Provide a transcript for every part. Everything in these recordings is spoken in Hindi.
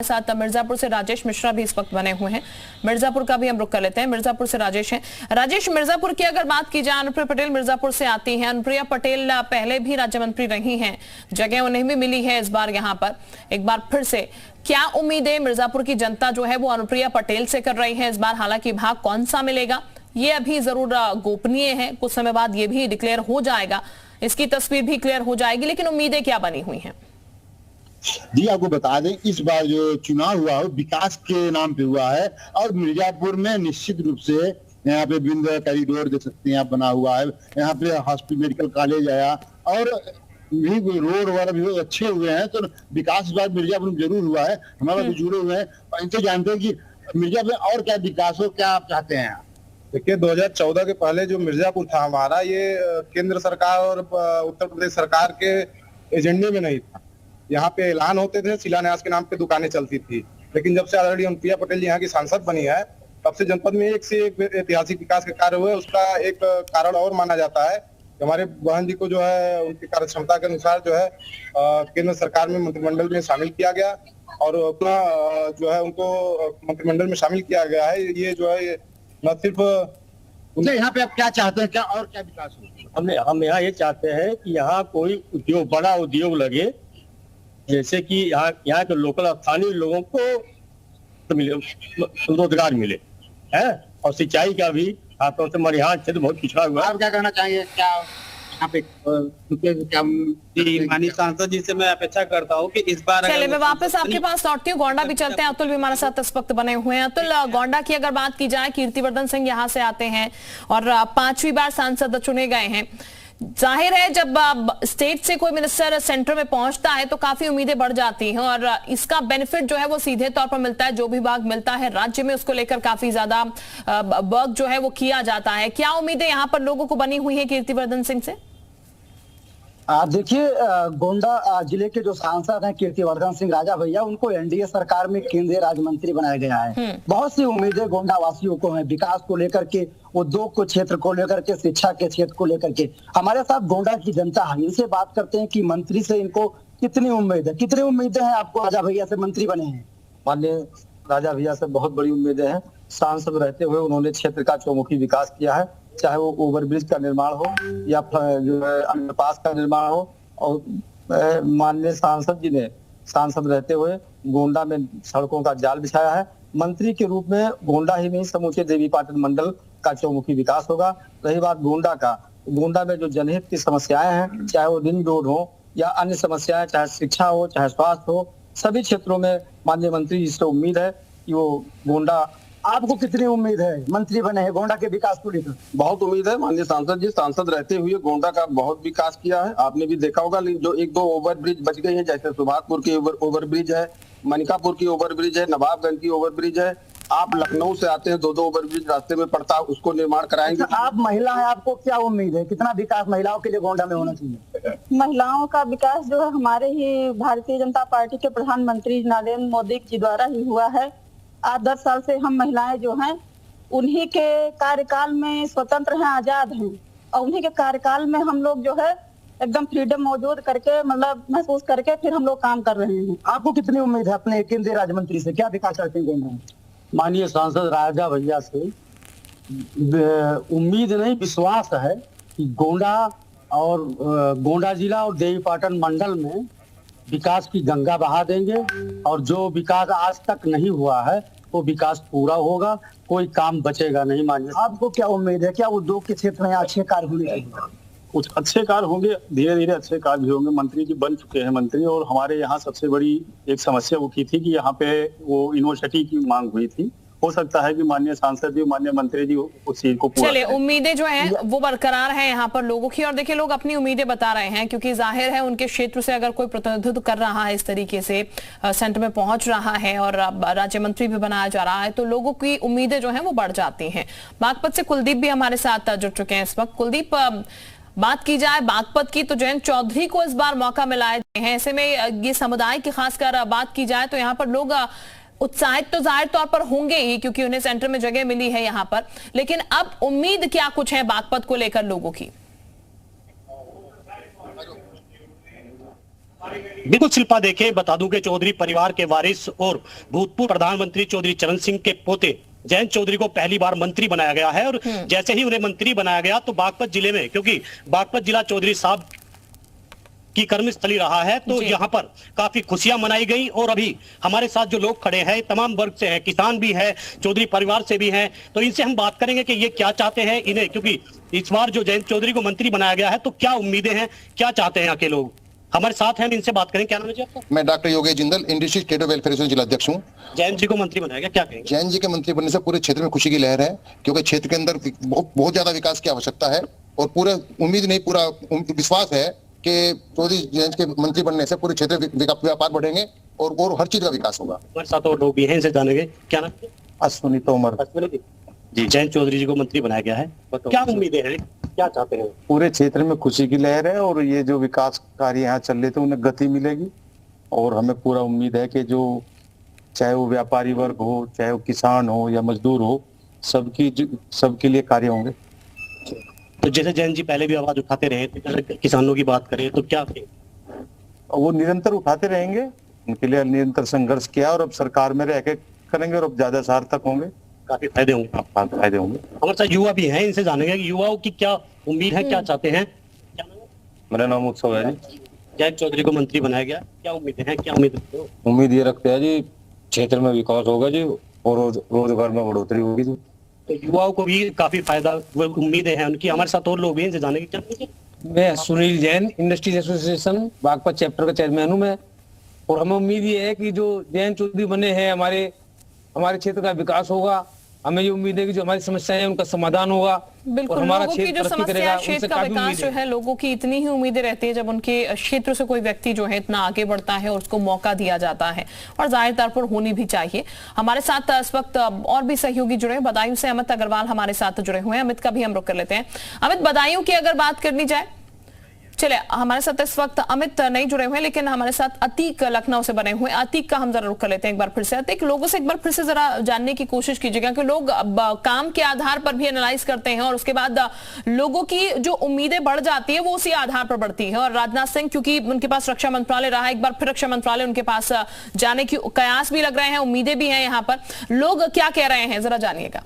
साथ मिर्जापुर से राजेश मिश्रा भी इस वक्त बने हुए हैं। मिर्जापुर का भी हम रुख कर लेते हैं। मिर्जापुर से राजेश हैं। राजेश, मिर्जापुर की अगर बात की जाए, अनुप्रिया पटेल मिर्जापुर से आती हैं। अनुप्रिया पटेल पहले भी राज्य मंत्री रही हैं, जगह उन्हें भी मिली है इस बार यहाँ पर एक बार फिर से। क्या उम्मीदें मिर्जापुर की जनता जो है वो अनुप्रिया पटेल से कर रही है इस बार? हालांकि भाग कौन सा मिलेगा ये अभी जरूर गोपनीय है, कुछ समय बाद ये भी डिक्लेयर हो जाएगा, इसकी तस्वीर भी क्लियर हो जाएगी, लेकिन उम्मीदें क्या बनी हुई हैं? जी, आपको बता दें इस बार जो चुनाव हुआ है विकास के नाम पे हुआ है और मिर्जापुर में निश्चित रूप से यहाँ पे बिंद कॉरिडोर देख सकते हैं आप बना हुआ है, यहाँ पे हॉस्पिटल मेडिकल कॉलेज आया और भी रोड वगैरह भी अच्छे हुए हैं। तो विकास इस बार मिर्जापुर में जरूर हुआ है, हमारा भी जुड़े हुए हैं। इनसे जानते हैं कि मिर्जापुर में और क्या विकास हो, क्या आप चाहते हैं? देखिए 2014 के पहले जो मिर्जापुर था हमारा, ये केंद्र सरकार और उत्तर प्रदेश सरकार के एजेंडे में नहीं था। यहाँ पे ऐलान होते थे, शिलान्यास के नाम पे दुकानें चलती थी, लेकिन जब से आदरणीय अनुप्रिया पटेल जी यहाँ की सांसद बनी है तब से जनपद में एक से एक ऐतिहासिक विकास के कार्य हुए। उसका एक कारण और माना जाता है कि हमारे बहन जी को जो है उनकी कार्य क्षमता के अनुसार जो है केंद्र सरकार में मंत्रिमंडल में शामिल किया गया और अपना जो है उनको मंत्रिमंडल में शामिल किया गया है। ये जो है न सिर्फ यहाँ पे आप क्या चाहते हैं, क्या और क्या विकास हो? हम यहाँ ये चाहते हैं कि यहाँ कोई उद्योग, बड़ा उद्योग लगे, जैसे कि यहाँ के लोकल स्थानीय लोगों को मिले, रोजगार मिले है, और सिंचाई का भी खासतौर से हमारे यहाँ क्षेत्र बहुत पिछड़ा हुआ है। आप क्या कहना चाहेंगे? क्या यहाँ पे माननीय सांसद जी से मैं अपेक्षा करता हूँ कि इस बार चलिए मैं वापस आपके पास लौटती हूँ। गोंडा भी चलते हैं, अतुल भी हमारे साथ इस वक्त बने हुए हैं। अतुल, गोंडा की अगर बात की जाए, कीर्तिवर्धन सिंह यहाँ से आते हैं और 5वीं बार सांसद चुने गए हैं। जाहिर है जब स्टेट से कोई मिनिस्टर सेंटर में पहुंचता है तो काफी उम्मीदें बढ़ जाती हैं और इसका बेनिफिट जो है वो सीधे तौर पर मिलता है, जो भी भाग मिलता है राज्य में उसको लेकर काफी ज्यादा वर्क जो है वो किया जाता है। क्या उम्मीदें यहाँ पर लोगों को बनी हुई है कीर्तिवर्धन सिंह से? देखिए, गोंडा जिले के जो सांसद हैं कीर्तिवर्धन सिंह राजा भैया, उनको एनडीए सरकार में केंद्रीय राज्य मंत्री बनाया गया है। बहुत सी उम्मीदें गोंडा वासियों को हैं, विकास को लेकर के, उद्योग को क्षेत्र को लेकर के, शिक्षा के क्षेत्र को लेकर के। हमारे साथ गोंडा की जनता है, इनसे बात करते हैं कि मंत्री से इनको कितनी उम्मीद है, कितनी उम्मीदें हैं आपको राजा भैया से मंत्री बने हैं? माननीय राजा भैया से बहुत बड़ी उम्मीदें हैं। सांसद रहते हुए उन्होंने क्षेत्र का चौमुखी विकास किया है, चाहे वो ओवरब्रिज का निर्माण हो या जो है अंडरपास का निर्माण हो। और माननीय सांसद जी ने सांसद रहते हुए गोंडा में सड़कों का जाल बिछाया है। मंत्री के रूप में गोंडा ही नहीं समूचे देवीपाटन मंडल का चौमुखी विकास होगा। रही बात गोंडा का, गोंडा में जो जनहित की समस्याएं हैं, चाहे वो रिंग रोड हो या अन्य समस्याएं, चाहे शिक्षा हो, चाहे स्वास्थ्य हो, सभी क्षेत्रों में माननीय मंत्री जी से उम्मीद है कि वो गोंडा। आपको कितनी उम्मीद है मंत्री बने हैं गोंडा के विकास को लेकर? बहुत उम्मीद है। माननीय सांसद जी सांसद रहते हुए गोंडा का बहुत विकास किया है। आपने भी देखा होगा जो 1-2 ओवरब्रिज बच गई है, जैसे सुभाषपुर की ओवरब्रिज है, मनिकापुर की ओवरब्रिज है, नवाबगंज की ओवरब्रिज है। आप लखनऊ से आते हैं, 2-2 ओवरब्रिज रास्ते में पड़ता है, उसको निर्माण कराएंगे। आप महिला है, आपको क्या उम्मीद है, कितना विकास महिलाओं के लिए गोंडा में होना चाहिए? महिलाओं का विकास जो है हमारे ही भारतीय जनता पार्टी के प्रधानमंत्री नरेंद्र मोदी जी द्वारा ही हुआ है। आज 10 साल से हम महिलाएं जो हैं उन्हीं के कार्यकाल में स्वतंत्र हैं, आजाद हैं, और उन्हीं के कार्यकाल में हम लोग जो है एकदम फ्रीडम मौजूद करके, मतलब महसूस करके फिर हम लोग काम कर रहे हैं। आपको कितनी उम्मीद है अपने केंद्रीय राज्य मंत्री से, क्या विकास करते हैं गोंडा में? माननीय सांसद राजा भैया से उम्मीद नहीं, विश्वास है कि गोंडा और गोंडा जिला और देवीपाटन मंडल में विकास की गंगा बहा देंगे और जो विकास आज तक नहीं हुआ है वो विकास पूरा होगा, कोई काम बचेगा नहीं। मानिए, आपको क्या उम्मीद है, क्या उद्योग के क्षेत्र में अच्छे कार्य होने चाहिए? कुछ अच्छे कार्य होंगे, धीरे धीरे अच्छे कार्य भी होंगे। मंत्री जी बन चुके हैं मंत्री, और हमारे यहाँ सबसे बड़ी एक समस्या वो की थी कि यहाँ पे वो यूनिवर्सिटी की मांग हुई थी। हो सकता है कि माननीय सांसद जी, माननीय मंत्री जी उस चीज को पूरा। चलिए, उम्मीदें जो हैं वो बरकरार है यहाँ पर लोगों की, और देखिए लोग अपनी उम्मीदें बता रहे हैं क्योंकि जाहिर है उनके क्षेत्र से अगर कोई प्रतिनिधित्व कर रहा है, इस तरीके से सेंटर में पहुंच रहा है और राज्य मंत्री भी बनाया जा रहा है, तो लोगों की उम्मीदें जो है वो बढ़ जाती हैं। बागपत से कुलदीप भी हमारे साथ जुड़ चुके हैं इस वक्त। कुलदीप, बात की जाए बागपत की तो जयंत चौधरी को इस बार मौका मिला है, ऐसे में ये समुदाय की खासकर बात की जाए तो यहाँ पर लोग उत्साहित तो जाहिर तौर पर होंगे ही क्योंकि उन्हें सेंटर में जगह मिली है यहाँ पर, लेकिन अब उम्मीद क्या कुछ है बागपत को लेकर लोगों की? बिल्कुल शिल्पा, देखें बता दूं कि चौधरी परिवार के वारिस और भूतपूर्व प्रधानमंत्री चौधरी चरण सिंह के पोते जयंत चौधरी को पहली बार मंत्री बनाया गया है। और जैसे ही उन्हें मंत्री बनाया गया तो बागपत जिले में, क्योंकि बागपत जिला चौधरी साहब की कर्मस्थली रहा है, तो यहाँ पर काफी खुशियां मनाई गई। और अभी हमारे साथ जो लोग खड़े हैं तमाम वर्ग से हैं, किसान भी है, चौधरी परिवार से भी हैं, तो इनसे हम बात करेंगे कि ये क्या चाहते हैं इन्हें, क्योंकि इस बार जो जयंत चौधरी को मंत्री बनाया गया है तो क्या उम्मीदें हैं, क्या चाहते हैं यहाँ के लोग। हमारे साथ हैं, इनसे बात करें। क्या नाम है जी आपका? मैं doctor Yogesh Jindal, industry state welfare association जिला अध्यक्ष हूँ। जयंत जी को मंत्री बनाया गया, क्या कहेंगे? जयंत जी के मंत्री बनने से पूरे क्षेत्र में खुशी की लहर है, क्योंकि क्षेत्र के अंदर बहुत ज्यादा विकास की आवश्यकता है और पूरा उम्मीद नहीं, पूरा विश्वास है कि चौधरी जयंत के मंत्री बनने से पूरे क्षेत्र व्यापार बढ़ेंगे और हर चीज का विकास होगा। हमारे साथ और लोग भी हैं, इनसे जानेंगे। क्या नाम? अश्विनी तोमर। अश्विनी जी, जयंत चौधरी जी को मंत्री बनाया गया है, क्या उम्मीदें हैं, क्या चाहते हैं? पूरे क्षेत्र में खुशी की लहर है और ये जो विकास कार्य यहाँ चल रहे थे उन्हें गति मिलेगी और हमें पूरा उम्मीद है कि जो चाहे वो व्यापारी वर्ग हो, चाहे वो किसान हो या मजदूर हो, सबके लिए कार्य होंगे। तो जैसे जयंत जी पहले भी आवाज उठाते रहे, तो किसानों की बात करें तो क्या वो निरंतर उठाते रहेंगे, उनके लिए निरंतर संघर्ष किया और अब सरकार में रह के करेंगे और अब ज्यादा सार्थक होंगे, काफी फायदे होंगे। फायदे होंगे। हमारे साथ युवा भी हैं, इनसे जानेंगे कि युवाओं की क्या उम्मीद है, क्या चाहते हैं। मेरा नाम उत्सव है जी। जयंत चौधरी को मंत्री बनाया गया, क्या उम्मीदें हैं, क्या उम्मीद ये रखते हैं जी, क्षेत्र में विकास होगा जी और रोजगार में बढ़ोतरी होगी जी। तो युवाओं को भी काफी फायदा उम्मीदें हैं उनकी। हमारे साथ और लोग भी, इनसे जानेंगे। क्या? मैं Sunil Jain, industries association Baghpat chapter का चेयरमैन हूँ मैं, और हमें उम्मीद ये है कि जो जयंत चौधरी बने हैं हमारे क्षेत्र का विकास होगा। हमें ये उम्मीद है कि जो हमारी समस्याएं हैं उनका समाधान होगा। बिल्कुल, लोगों की जो समस्या है, क्षेत्र का विकास जो है, लोगों की इतनी ही उम्मीदें रहती है जब उनके क्षेत्र से कोई व्यक्ति जो है इतना आगे बढ़ता है और उसको मौका दिया जाता है, और जाहिर तौर पर होनी भी चाहिए। हमारे साथ इस वक्त और भी सहयोगी जुड़े हैं। बदायूं से अमित अग्रवाल हमारे साथ जुड़े हुए हैं। अमित का भी हम रुख कर लेते हैं। अमित, बदायूं की अगर बात करनी जाए, चले हमारे साथ इस वक्त अमित नहीं जुड़े हुए हैं, लेकिन हमारे साथ अतीक लखनऊ से बने हुए हैं। अतीक का हम जरा रुख कर लेते हैं एक बार फिर से। अतीक, लोगों से एक बार फिर से जरा जानने की कोशिश कीजिएगा कि लोग काम के आधार पर भी एनालाइज करते हैं और उसके बाद लोगों की जो उम्मीदें बढ़ जाती है वो उसी आधार पर बढ़ती है। और राजनाथ सिंह, क्योंकि उनके पास रक्षा मंत्रालय रहा, एक बार फिर रक्षा मंत्रालय उनके पास जाने की कयास भी लग रहे हैं, उम्मीदें भी हैं। यहाँ पर लोग क्या कह रहे हैं, जरा जानिएगा।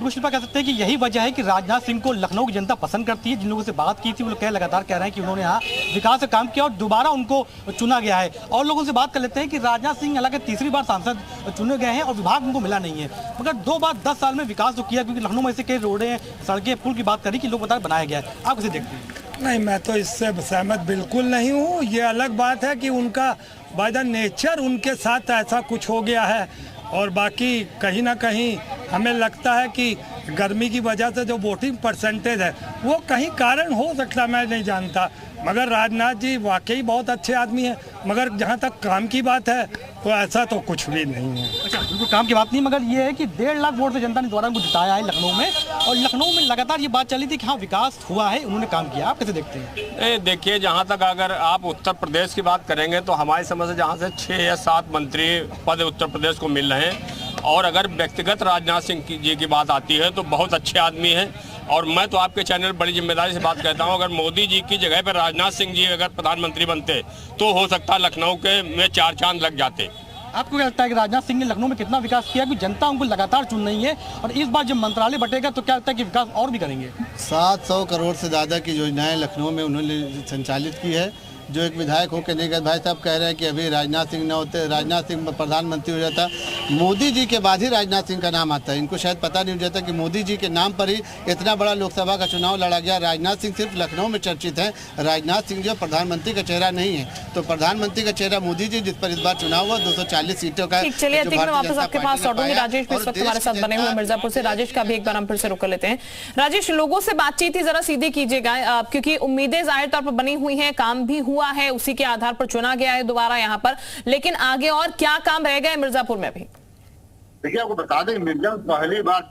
शिल्पा, कह सकते हैं कि यही वजह है कि राजनाथ सिंह को लखनऊ की जनता पसंद करती है। जिन लोगों से बात की थी वो लोग लगातार कह रहे हैं कि उन्होंने यहाँ विकास का काम किया और दोबारा उनको चुना गया है। और लोगों से बात कर लेते हैं कि राजनाथ सिंह हालांकि तीसरी बार सांसद चुने गए हैं और विभाग उनको मिला नहीं है, मगर 2 बार 10 साल में विकास तो किया, क्योंकि लखनऊ में से कई रोडें, सड़कें, पुल की बात करी कि लोग बता बनाया गया है। आप कैसे देखते हैं? नहीं, मैं तो इससे सहमत बिल्कुल नहीं हूँ। ये अलग बात है कि उनका बाय द नेचर उनके साथ ऐसा कुछ हो गया है, और बाकी कहीं ना कहीं हमें लगता है कि गर्मी की वजह से जो वोटिंग परसेंटेज है वो कहीं कारण हो सकता, मैं नहीं जानता। मगर राजनाथ जी वाकई बहुत अच्छे आदमी हैं, मगर जहाँ तक काम की बात है तो ऐसा तो कुछ भी नहीं है। अच्छा, बिल्कुल काम की बात नहीं, मगर ये है कि 1.5 लाख वोट से जनता ने द्वारा उनको जिताया है लखनऊ में, और लखनऊ में लगातार ये बात चली थी कि हाँ विकास हुआ है, उन्होंने काम किया। आप कैसे देखते हैं? देखिए, जहाँ तक अगर आप उत्तर प्रदेश की बात करेंगे तो हमारी समझ से जहाँ से 6 या 7 मंत्री पद उत्तर प्रदेश को मिल रहे हैं, और अगर व्यक्तिगत राजनाथ सिंह जी की बात आती है तो बहुत अच्छे आदमी हैं। और मैं तो आपके चैनल बड़ी जिम्मेदारी से बात कहता हूं, अगर मोदी जी की जगह पर राजनाथ सिंह जी अगर प्रधानमंत्री बनते तो हो सकता है लखनऊ के में 4 चांद लग जाते। आपको क्या लगता है कि राजनाथ सिंह ने लखनऊ में कितना विकास किया, कि जनता उनको लगातार चुन रही है, और इस बार जब मंत्रालय बटेगा तो क्या लगता है कि विकास और भी करेंगे? 700 करोड़ से ज़्यादा की योजनाएं लखनऊ में उन्होंने संचालित की है। जो एक विधायक होकर नहीं गए, भाई साहब कह रहे हैं कि अभी राजनाथ सिंह न होते, राजनाथ सिंह प्रधानमंत्री हो जाता, मोदी जी के बाद ही राजनाथ सिंह का नाम आता है। इनको शायद पता नहीं हो जाता कि मोदी जी के नाम पर ही इतना बड़ा लोकसभा का चुनाव लड़ा गया। राजनाथ सिंह सिर्फ लखनऊ में चर्चित हैं, राजनाथ सिंह जो प्रधानमंत्री का चेहरा नहीं है। तो प्रधानमंत्री का चेहरा मोदी जी, जिस पर इस बार चुनाव हुआ 240 सीटों का। चलिए मैं वापस आपके पास लौटूंगी। राजेश भी इस वक्त हमारे साथ बने हुए मिर्जापुर से। राजेश का भी एक बार हम फिर से रुक लेते हैं। राजेश, लोगों से बातचीत ही जरा सीधी कीजिएगा, क्योंकि उम्मीदें जाहिर तौर पर बनी हुई हैं, काम भी हुआ है, उसी के आधार पर चुना गया है दोबारा यहाँ पर, लेकिन आगे और क्या काम रह गए मिर्जापुर में भी? देखिए, आपको बता दें, मिर्जापुर पहली बार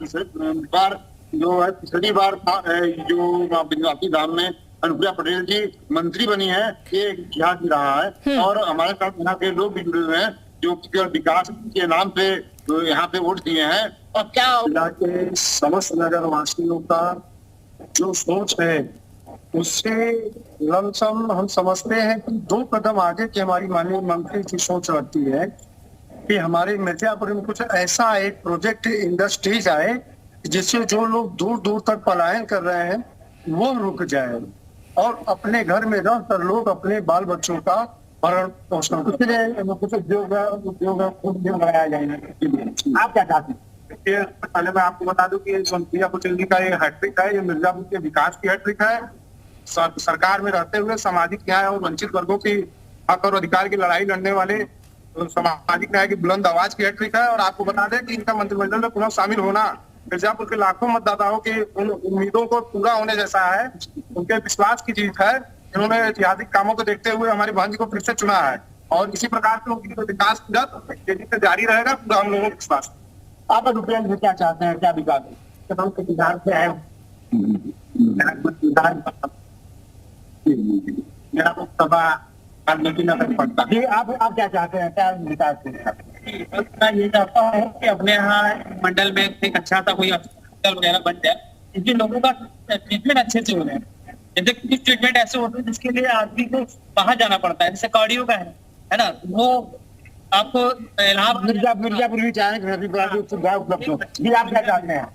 जो है तीसरी बार जो बिंदवाती धाम में अनुप्रिया पटेल जी मंत्री बनी है, ये इतिहास रहा है। और हमारे साथ यहाँ के लोग भी जुड़े हुए हैं जो विकास के नाम पे यहाँ पे वोट दिए हैं। और क्या समस्त नगर वासियों का जो सोच है उससे लमसम हम समझते हैं कि 2 कदम आगे की हमारी माननीय मंत्री की सोच रहती है कि हमारे मिर्जापुर में कुछ ऐसा एक प्रोजेक्ट इंडस्ट्रीज आए जिससे जो लोग दूर दूर तक पलायन कर रहे हैं वो रुक जाए और अपने घर में रहकर लोग अपने बाल बच्चों का भरण पोषण कुछ उद्योग लगाया जाए। आप क्या चाहते हैं? पहले मैं आपको बता दूं कि मिर्जापुर चंडी का ये हैट्रिक है, ये मिर्जापुर के विकास की हैट्रिक है। सरकार में रहते हुए सामाजिक न्याय और वंचित वर्गों की हक और अधिकार की लड़ाई लड़ने वाले सामाजिक न्याय की बुलंद आवाज की हैट्रिक है। और आपको बता दें कि इनका मंत्रिमंडल में पुनः शामिल होना मिर्जापुर के लाखों मतदाताओं की उन उम्मीदों को पूरा होने जैसा है, उनके विश्वास की जीत है। इन्होंने ऐतिहासिक कामों को देखते हुए हमारी बहन जी को फिर से चुना है और इसी प्रकार से उनकी विकास तेजी से जारी रहेगा, पूरा हम लोगों को विश्वास। आप रुपये में क्या चाहते हैं, क्या विकास से है? आप क्या चाहते हैं, क्या विकास? मैं ये चाहता हूँ कि अपने यहाँ मंडल में एक अच्छा सा कोई हॉस्पिटल वगैरह बन जाए, जिसके लोगों का ट्रीटमेंट अच्छे से हो जाए। जैसे कुछ ट्रीटमेंट ऐसे होते हैं जिसके लिए आदमी को बाहर जाना पड़ता है, जैसे कार्डियो का है ना, वो आपको मिर्जापुर भी चाहेंगे उपलब्ध हो। आप क्या चाहते हैं?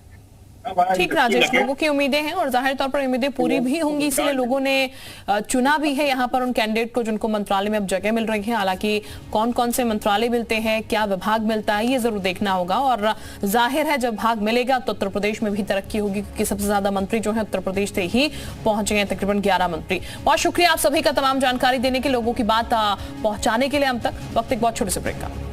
ठीक राजेश, लोगों की उम्मीदें हैं और जाहिर तौर पर उम्मीदें पूरी भी होंगी, इसलिए लोगों ने चुना भी है यहाँ पर उन कैंडिडेट को जिनको मंत्रालय में अब जगह मिल रही है। हालांकि कौन कौन से मंत्रालय मिलते हैं, क्या विभाग मिलता है, ये जरूर देखना होगा। और जाहिर है जब भाग मिलेगा तो उत्तर प्रदेश में भी तरक्की होगी, क्योंकि सबसे ज्यादा मंत्री जो है उत्तर प्रदेश से ही पहुंचे हैं, तकरीबन 11 मंत्री। बहुत शुक्रिया आप सभी का तमाम जानकारी देने के, लोगों की बात पहुंचाने के लिए हम तक। वक्त एक बहुत छोटे से ब्रेक का।